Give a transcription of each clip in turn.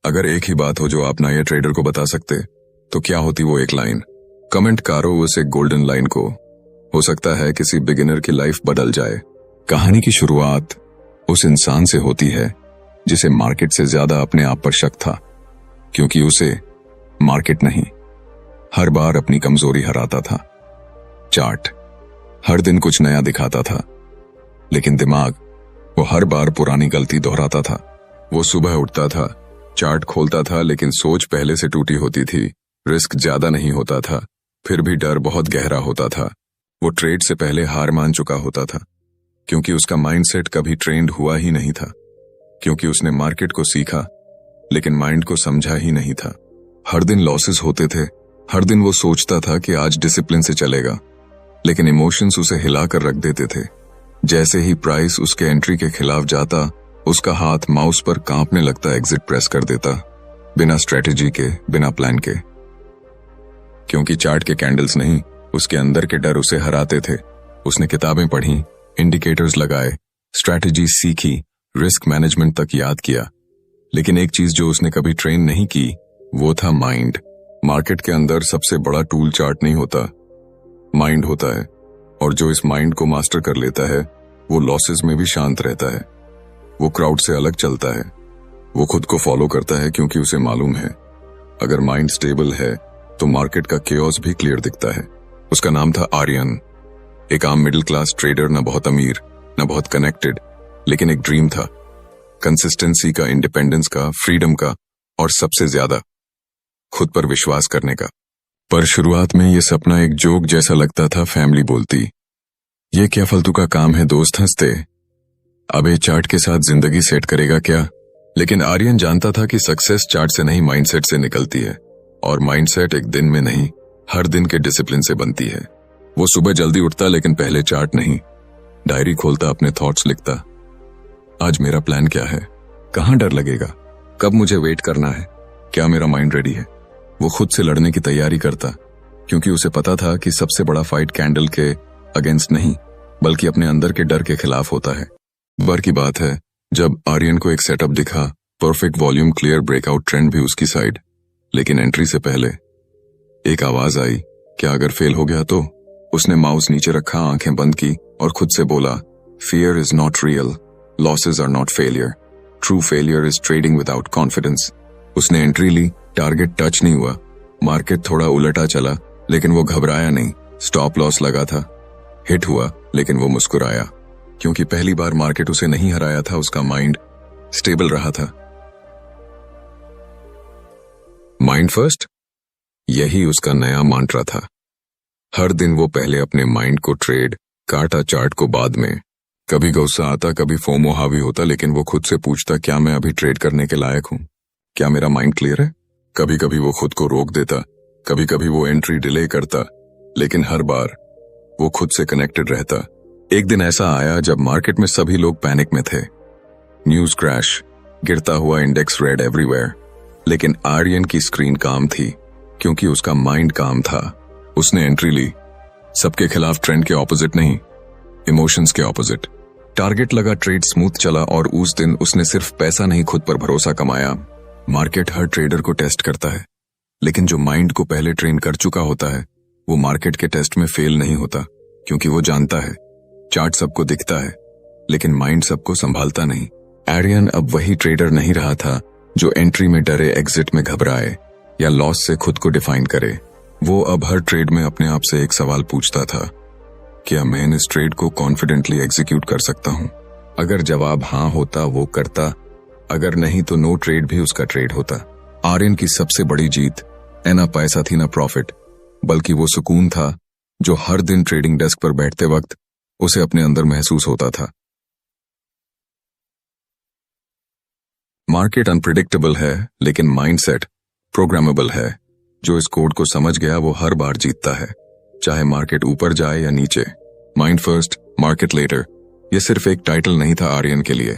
अगर एक ही बात हो जो आप नए ट्रेडर को बता सकते तो क्या होती वो एक लाइन? कमेंट करो उस एक गोल्डन लाइन को। हो सकता है किसी बिगिनर की लाइफ बदल जाए। कहानी की शुरुआत उस इंसान से होती है जिसे मार्केट से ज्यादा अपने आप पर शक था, क्योंकि उसे मार्केट नहीं, हर बार अपनी कमजोरी हराता था। चार्ट हर दिन कुछ नया दिखाता था, लेकिन दिमाग वो हर बार पुरानी गलती दोहराता था। वो सुबह उठता था, चार्ट खोलता था, लेकिन सोच पहले से टूटी होती थी। रिस्क ज्यादा नहीं होता था, फिर भी डर बहुत गहरा होता था। वो ट्रेड से पहले हार मान चुका होता था, क्योंकि उसका माइंडसेट कभी ट्रेंड हुआ ही नहीं था। क्योंकि उसने मार्केट को सीखा, लेकिन माइंड को समझा ही नहीं था। हर दिन लॉसेस होते थे, हर दिन वो सोचता था कि आज डिसिप्लिन से चलेगा, लेकिन इमोशंस उसे हिलाकर रख देते थे। जैसे ही प्राइस उसके एंट्री के खिलाफ जाता, उसका हाथ माउस पर कांपने लगता, एग्जिट प्रेस कर देता, बिना स्ट्रेटेजी के, बिना प्लान के। क्योंकि चार्ट के कैंडल्स नहीं, उसके अंदर के डर उसे हराते थे। उसने किताबें पढ़ी, इंडिकेटर्स लगाए, स्ट्रेटेजी सीखी, रिस्क मैनेजमेंट तक याद किया, लेकिन एक चीज जो उसने कभी ट्रेन नहीं की वो था माइंड। मार्केट के अंदर सबसे बड़ा टूल चार्ट नहीं होता, माइंड होता है। और जो इस माइंड को मास्टर कर लेता है वो लॉसेस में भी शांत रहता है। वो क्राउड से अलग चलता है, वो खुद को फॉलो करता है, क्योंकि उसे मालूम है अगर माइंड स्टेबल है तो मार्केट का केओस भी क्लियर दिखता है। उसका नाम था आर्यन, एक आम मिडिल क्लास ट्रेडर, न बहुत अमीर न बहुत कनेक्टेड, लेकिन एक ड्रीम था, कंसिस्टेंसी का, इंडिपेंडेंस का, फ्रीडम का, और सबसे ज्यादा खुद पर विश्वास करने का। पर शुरुआत में ये सपना एक जोक जैसा लगता था। फैमिली बोलती, ये क्या फालतू का काम है, दोस्त हंसते, अब ये चार्ट के साथ जिंदगी सेट करेगा क्या? लेकिन आर्यन जानता था कि सक्सेस चार्ट से नहीं, माइंडसेट से निकलती है, और माइंडसेट एक दिन में नहीं, हर दिन के डिसिप्लिन से बनती है। वो सुबह जल्दी उठता, लेकिन पहले चार्ट नहीं, डायरी खोलता, अपने थॉट्स लिखता। आज मेरा प्लान क्या है, कहां डर लगेगा, कब मुझे वेट करना है, क्या मेरा माइंड रेडी है? वो खुद से लड़ने की तैयारी करता, क्योंकि उसे पता था कि सबसे बड़ा फाइट कैंडल के अगेंस्ट नहीं, बल्कि अपने अंदर के डर के खिलाफ होता है। बार की बात है जब आर्यन को एक सेटअप दिखा, perfect volume, clear breakout trend भी उसकी साइड, लेकिन एंट्री से पहले एक आवाज आई, क्या अगर फेल हो गया तो? उसने माउस नीचे रखा, आंखें बंद की और खुद से बोला, fear is not real, losses are not failure, true failure is trading without confidence. उसने एंट्री ली, टारगेट टच नहीं हुआ, मार्केट थोड़ा उलटा चला, लेकिन वो घबराया नहीं। स्टॉप लॉस लगा था, हिट हुआ, लेकिन वो मुस्कुराया, क्योंकि पहली बार मार्केट उसे नहीं हराया था, उसका माइंड स्टेबल रहा था। माइंड फर्स्ट, यही उसका नया मंत्र था। हर दिन वो पहले अपने माइंड को ट्रेड, काटा चार्ट को बाद में। कभी गुस्सा आता, कभी फोमो हावी होता, लेकिन वो खुद से पूछता, क्या मैं अभी ट्रेड करने के लायक हूं? क्या मेरा माइंड क्लियर है? कभी कभी वो खुद को रोक देता, कभी कभी वो एंट्री डिले करता, लेकिन हर बार वो खुद से कनेक्टेड रहता। एक दिन ऐसा आया जब मार्केट में सभी लोग पैनिक में थे, न्यूज क्रैश, गिरता हुआ इंडेक्स, रेड एवरीवेयर, लेकिन आर्यन की स्क्रीन काम थी, क्योंकि उसका माइंड काम था। उसने एंट्री ली, सबके खिलाफ, ट्रेंड के ऑपोजिट नहीं, इमोशंस के ऑपोजिट। टारगेट लगा, ट्रेड स्मूथ चला, और उस दिन उसने सिर्फ पैसा नहीं, खुद पर भरोसा कमाया। मार्केट हर ट्रेडर को टेस्ट करता है, लेकिन जो माइंड को पहले ट्रेन कर चुका होता है वो मार्केट के टेस्ट में फेल नहीं होता, क्योंकि वो जानता है चार्ट सबको दिखता है, लेकिन माइंड सबको संभालता नहीं। आर्यन अब वही ट्रेडर नहीं रहा था जो एंट्री में डरे, एग्जिट में घबराए, या लॉस से खुद को डिफाइन करे। वो अब हर ट्रेड में अपने आप से एक सवाल पूछता था, क्या मैं इस ट्रेड को कॉन्फिडेंटली एग्जीक्यूट कर सकता हूं? अगर जवाब हाँ होता वो करता, अगर नहीं तो नो ट्रेड भी उसका ट्रेड होता। आर्यन की सबसे बड़ी जीत ना पैसा थी, ना प्रॉफिट, बल्कि वो सुकून था जो हर दिन ट्रेडिंग डेस्क पर बैठते वक्त उसे अपने अंदर महसूस होता था। मार्केट अनप्रिडिक्टेबल है, लेकिन माइंडसेट प्रोग्रामेबल है। जो इस कोड को समझ गया वो हर बार जीतता है, चाहे मार्केट ऊपर जाए या नीचे। माइंड फर्स्ट, मार्केट लेटर, ये सिर्फ एक टाइटल नहीं था आर्यन के लिए,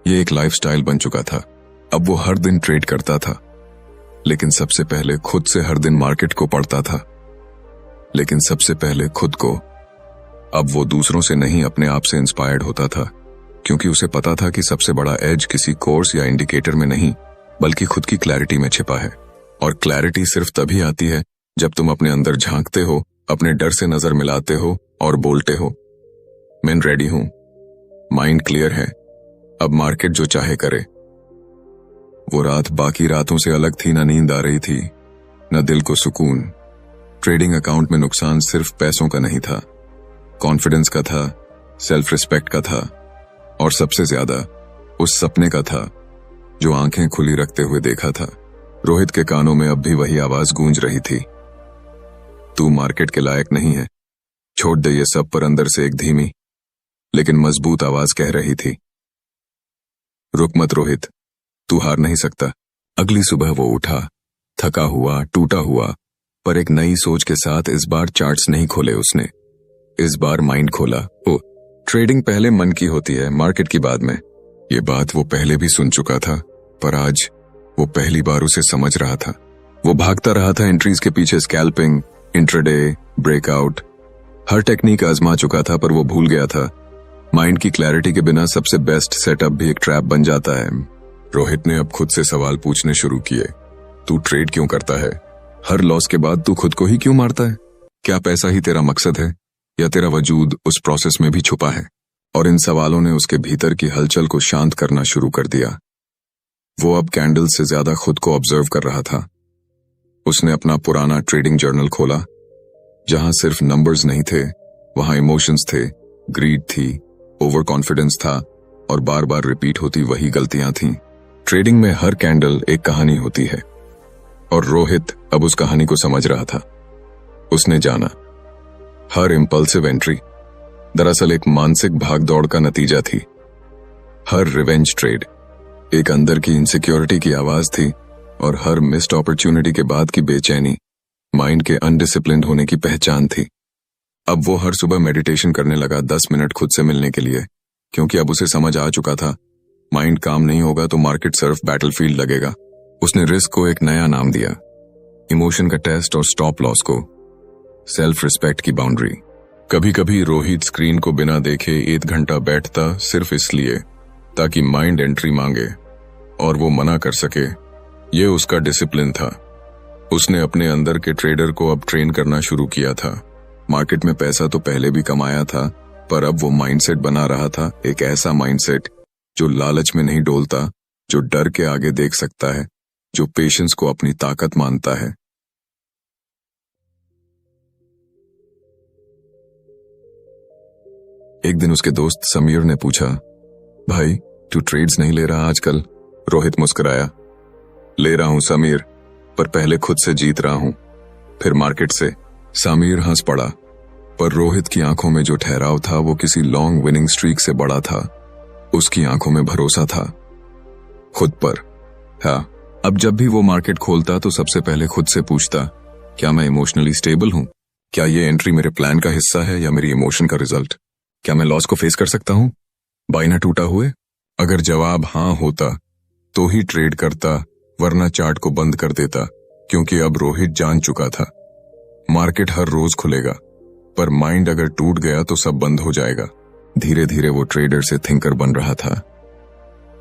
ये एक लाइफस्टाइल बन चुका था। अब वो हर दिन ट्रेड करता था, लेकिन सबसे पहले खुद से हर दिन मार्केट को पढ़ता था, लेकिन सबसे पहले खुद को। अब वो दूसरों से नहीं, अपने आप से इंस्पायर्ड होता था, क्योंकि उसे पता था कि सबसे बड़ा एज किसी कोर्स या इंडिकेटर में नहीं, बल्कि खुद की क्लैरिटी में छिपा है। और क्लैरिटी सिर्फ तभी आती है जब तुम अपने अंदर झांकते हो, अपने डर से नजर मिलाते हो और बोलते हो, मैं रेडी हूं, माइंड क्लियर है, अब मार्केट जो चाहे करे। वो रात बाकी रातों से अलग थी, ना नींद आ रही थी, न दिल को सुकून। ट्रेडिंग अकाउंट में नुकसान सिर्फ पैसों का नहीं था, कॉन्फिडेंस का था, सेल्फ रिस्पेक्ट का था, और सबसे ज्यादा उस सपने का था जो आंखें खुली रखते हुए देखा था। रोहित के कानों में अब भी वही आवाज गूंज रही थी, तू मार्केट के लायक नहीं है, छोड़ दे ये सब। पर अंदर से एक धीमी लेकिन मजबूत आवाज कह रही थी, रुक मत रोहित, तू हार नहीं सकता। अगली सुबह वो उठा, थका हुआ, टूटा हुआ, पर एक नई सोच के साथ। इस बार चार्ट्स नहीं खोले उसने, इस बार माइंड खोला। ओ, ट्रेडिंग पहले मन की होती है, मार्केट की बाद में। ये बात वो पहले भी सुन चुका था, पर आज वो पहली बार उसे समझ रहा था। वो भागता रहा था एंट्रीज के पीछे, स्कैल्पिंग, इंट्राडे, ब्रेकआउट, हर टेक्निक आजमा चुका था, पर वो भूल गया था माइंड की क्लैरिटी के बिना सबसे बेस्ट सेटअप भी एक ट्रैप बन जाता है। रोहित ने अब खुद से सवाल पूछने शुरू किए, तू ट्रेड क्यों करता है? हर लॉस के बाद तू खुद को ही क्यों मारता है? क्या पैसा ही तेरा मकसद है, या तेरा वजूद उस प्रोसेस में भी छुपा है? और इन सवालों ने उसके भीतर की हलचल को शांत करना शुरू कर दिया। वो अब कैंडल से ज्यादा खुद को ऑब्जर्व कर रहा था। उसने अपना पुराना ट्रेडिंग जर्नल खोला, जहां सिर्फ नंबर्स नहीं थे, वहां इमोशंस थे, ग्रीड थी, ओवर कॉन्फिडेंस था, और बार बार रिपीट होती वही गलतियां थीं। ट्रेडिंग में हर कैंडल एक कहानी होती है, और रोहित अब उस कहानी को समझ रहा था। उसने जाना, हर इंपल्सिव एंट्री दरअसल एक मानसिक भागदौड़ का नतीजा थी। हर रिवेंज ट्रेड एक अंदर की इनसिक्योरिटी की आवाज थी, और हर मिस्ड अपॉर्चुनिटी के बाद की बेचैनी माइंड के अनडिसिप्लिन्ड होने की पहचान थी। अब वो हर सुबह मेडिटेशन करने लगा, 10 मिनट खुद से मिलने के लिए, क्योंकि अब उसे समझ आ चुका था माइंड काम नहीं होगा तो मार्केट सिर्फ बैटलफील्ड लगेगा। उसने रिस्क को एक नया नाम दिया, इमोशन का टेस्ट, और स्टॉप लॉस को सेल्फ रिस्पेक्ट की बाउंड्री। कभी कभी रोहित स्क्रीन को बिना देखे 1 घंटा बैठता, सिर्फ इसलिए ताकि माइंड एंट्री मांगे और वो मना कर सके। ये उसका डिसिप्लिन था। उसने अपने अंदर के ट्रेडर को अब ट्रेन करना शुरू किया था। मार्केट में पैसा तो पहले भी कमाया था, पर अब वो माइंडसेट बना रहा था, एक ऐसा माइंडसेट जो लालच में नहीं डोलता, जो डर के आगे देख सकता है, जो पेशेंस को अपनी ताकत मानता है। एक दिन उसके दोस्त समीर ने पूछा, भाई तू ट्रेड्स नहीं ले रहा आजकल? रोहित मुस्कुराया, ले रहा हूं समीर, पर पहले खुद से जीत रहा हूं, फिर मार्केट से। समीर हंस पड़ा, पर रोहित की आंखों में जो ठहराव था वो किसी लॉन्ग विनिंग स्ट्रीक से बड़ा था। उसकी आंखों में भरोसा था, खुद पर। हाँ, अब जब भी वो मार्केट खोलता तो सबसे पहले खुद से पूछता, क्या मैं इमोशनली स्टेबल हूं? क्या ये एंट्री मेरे प्लान का हिस्सा है या मेरी इमोशन का रिजल्ट? क्या मैं लॉस को फेस कर सकता हूं, बाई ना टूटा हुए? अगर जवाब हाँ होता तो ही ट्रेड करता, वरना चार्ट को बंद कर देता, क्योंकि अब रोहित जान चुका था मार्केट हर रोज खुलेगा, पर माइंड अगर टूट गया तो सब बंद हो जाएगा। धीरे धीरे वो ट्रेडर से थिंकर बन रहा था।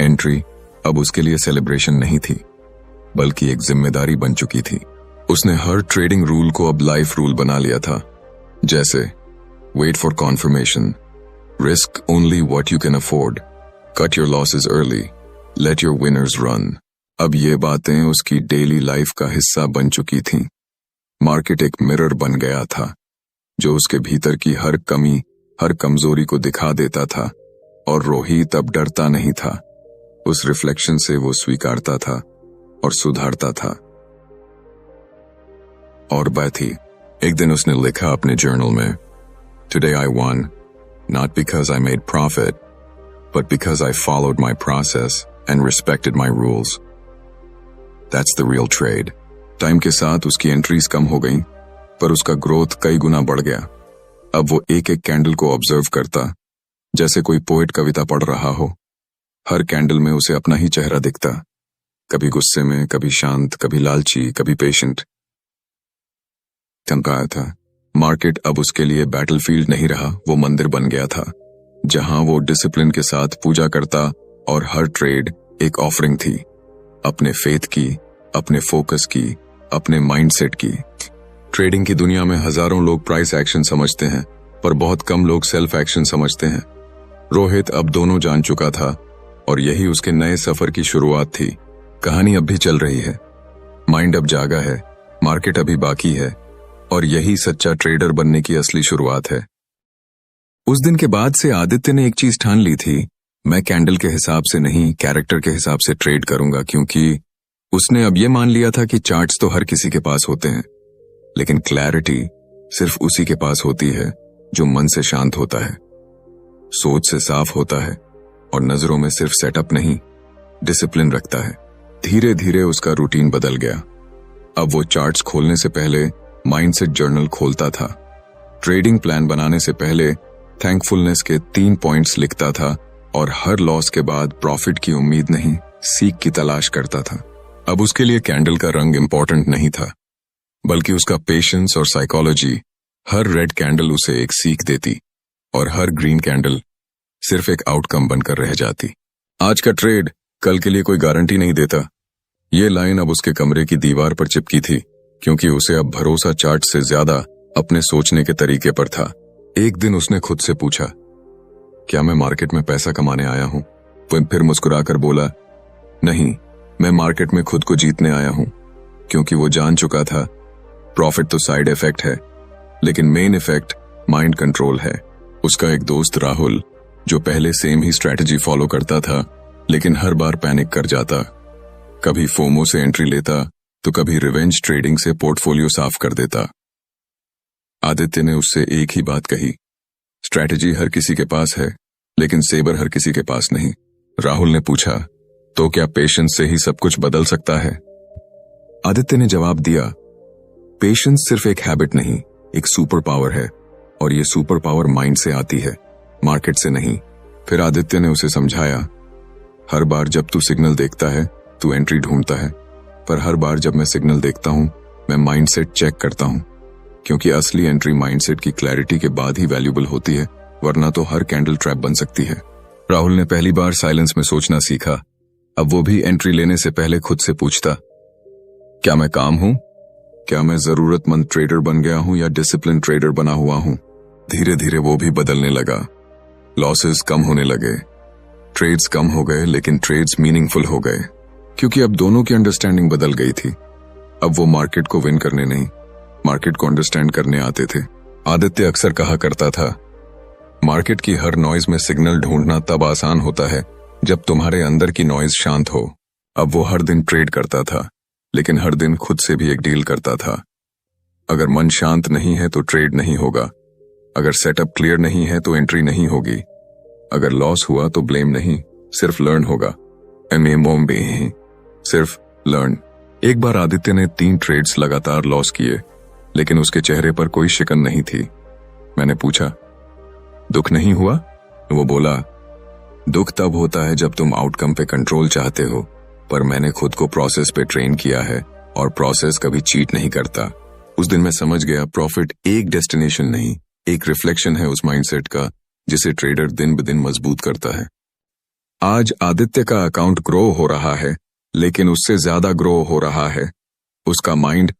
एंट्री अब उसके लिए सेलिब्रेशन नहीं थी, बल्कि एक जिम्मेदारी बन चुकी थी। उसने हर ट्रेडिंग रूल को अब लाइफ रूल बना लिया था, जैसे wait for confirmation, risk only what you can afford, cut your losses early, let your winners run. अब ये बातें उसकी डेली लाइफ का हिस्सा बन चुकी थीं। मार्केट एक मिरर बन गया था, जो उसके भीतर की हर कमी, हर कमजोरी को दिखा देता था, और रोहित अब डरता नहीं था। उस रिफ्लेक्शन से वो स्वीकारता था और सुधारता था। और बात थी, एक दिन उसने लिखा अपने जर्नल में, today I one, not because I made profit, but because I followed my process and respected my rules. That's the real trade. Time के साथ उसकी एंट्रीज कम हो गईं, पर उसका ग्रोथ कई गुना बढ़ गया। अब वो एक एक कैंडल को ऑब्जर्व करता, जैसे कोई पोएट कविता पढ़ रहा हो। हर कैंडल में उसे अपना ही चेहरा दिखता, कभी गुस्से में, कभी शांत, कभी लालची, कभी पेशेंट। चमकाया था। मार्केट अब उसके लिए बैटलफील्ड नहीं रहा, वो मंदिर बन गया था, जहां वो डिसिप्लिन के साथ पूजा करता, और हर ट्रेड एक ऑफरिंग थी। अपने फेथ की, अपने फोकस की, अपने माइंडसेट की। ट्रेडिंग की दुनिया में हजारों लोग प्राइस एक्शन समझते हैं, पर बहुत कम लोग सेल्फ एक्शन समझते हैं। रोहित अब दोनों जान चुका था और यही उसके नए सफर की शुरुआत थी। कहानी अब भी चल रही है, माइंड अब जागा है, मार्केट अभी बाकी है, और यही सच्चा ट्रेडर बनने की असली शुरुआत है। उस दिन के बाद से आदित्य ने एक चीज ठान ली थी, मैं कैंडल के हिसाब से नहीं, कैरेक्टर के हिसाब से ट्रेड करूंगा, क्योंकि उसने अब यह मान लिया था कि चार्ट्स तो हर किसी के पास होते हैं, लेकिन क्लैरिटी सिर्फ उसी के पास होती है जो मन से शांत होता है, सोच से साफ होता है और नजरों में सिर्फ सेटअप नहीं, डिसिप्लिन रखता है। धीरे धीरे उसका रूटीन बदल गया। अब वो चार्ट्स खोलने से पहले माइंडसेट जर्नल खोलता था, ट्रेडिंग प्लान बनाने से पहले थैंकफुलनेस के 3 पॉइंट्स लिखता था और हर लॉस के बाद प्रॉफिट की उम्मीद नहीं, सीख की तलाश करता था। अब उसके लिए कैंडल का रंग इंपॉर्टेंट नहीं था, बल्कि उसका पेशेंस और साइकोलॉजी। हर रेड कैंडल उसे एक सीख देती और हर ग्रीन कैंडल सिर्फ एक आउटकम बनकर रह जाती। आज का ट्रेड कल के लिए कोई गारंटी नहीं देता। ये लाइन अब उसके कमरे की दीवार पर चिपकी थी, क्योंकि उसे अब भरोसा चार्ट से ज्यादा अपने सोचने के तरीके पर था। एक दिन उसने खुद से पूछा, क्या मैं मार्केट में पैसा कमाने आया हूं? वो फिर मुस्कुराकर बोला, नहीं, मैं मार्केट में खुद को जीतने आया हूं। क्योंकि वो जान चुका था प्रॉफिट तो साइड इफेक्ट है, लेकिन मेन इफेक्ट माइंड कंट्रोल है। उसका एक दोस्त राहुल, जो पहले सेम ही स्ट्रैटेजी फॉलो करता था, लेकिन हर बार पैनिक कर जाता, कभी फोमो से एंट्री लेता तो कभी रिवेंज ट्रेडिंग से पोर्टफोलियो साफ कर देता। आदित्य ने उससे एक ही बात कही, स्ट्रैटेजी हर किसी के पास है, लेकिन सेबर हर किसी के पास नहीं। राहुल ने पूछा, तो क्या पेशेंस से ही सब कुछ बदल सकता है? आदित्य ने जवाब दिया, पेशेंस सिर्फ एक हैबिट नहीं, एक सुपर पावर है, और ये सुपर पावर माइंड से आती है, मार्केट से नहीं। फिर आदित्य ने उसे समझाया, हर बार जब तू सिग्नल देखता है तू एंट्री ढूंढता है, पर हर बार जब मैं सिग्नल देखता हूं मैं माइंडसेट चेक करता हूं, क्योंकि असली एंट्री माइंडसेट की क्लैरिटी के बाद ही वैल्यूबल होती है, वरना तो हर कैंडल ट्रैप बन सकती है। राहुल ने पहली बार साइलेंस में सोचना सीखा। अब वो भी एंट्री लेने से पहले खुद से पूछता, क्या मैं काम हूं? क्या मैं जरूरतमंद ट्रेडर बन गया हूं या डिसिप्लिन ट्रेडर बना हुआ हूं? धीरे धीरे वो भी बदलने लगा। लॉसेस कम होने लगे, ट्रेड्स कम हो गए, लेकिन ट्रेड्स मीनिंगफुल हो गए, क्योंकि अब दोनों की अंडरस्टैंडिंग बदल गई थी। अब वो मार्केट को विन करने नहीं, मार्केट को अंडरस्टैंड करने आते थे। आदित्य अक्सर कहा करता था, मार्केट की हर नॉइज में सिग्नल ढूंढना तब आसान होता है जब तुम्हारे अंदर की नॉइज शांत हो। अब वो हर दिन ट्रेड करता था, लेकिन हर दिन खुद से भी एक डील करता था। अगर मन शांत नहीं है तो ट्रेड नहीं होगा, अगर सेटअप क्लियर नहीं है तो एंट्री नहीं होगी, अगर लॉस हुआ तो ब्लेम नहीं, सिर्फ लर्न होगा। सिर्फ लर्न। एक बार आदित्य ने 3 ट्रेड्स लगातार लॉस किए, लेकिन उसके चेहरे पर कोई शिकन नहीं थी। मैंने पूछा, दुख नहीं हुआ? वो बोला, दुख तब होता है जब तुम आउटकम पे कंट्रोल चाहते हो, पर मैंने खुद को प्रोसेस पे ट्रेन किया है और प्रोसेस कभी चीट नहीं करता। उस दिन मैं समझ गया, प्रॉफिट एक डेस्टिनेशन नहीं, एक रिफ्लेक्शन है उस माइंडसेट का जिसे ट्रेडर दिन ब दिन मजबूत करता है। आज आदित्य का अकाउंट ग्रो हो रहा है, लेकिन उससे ज्यादा ग्रो हो रहा है उसका माइंड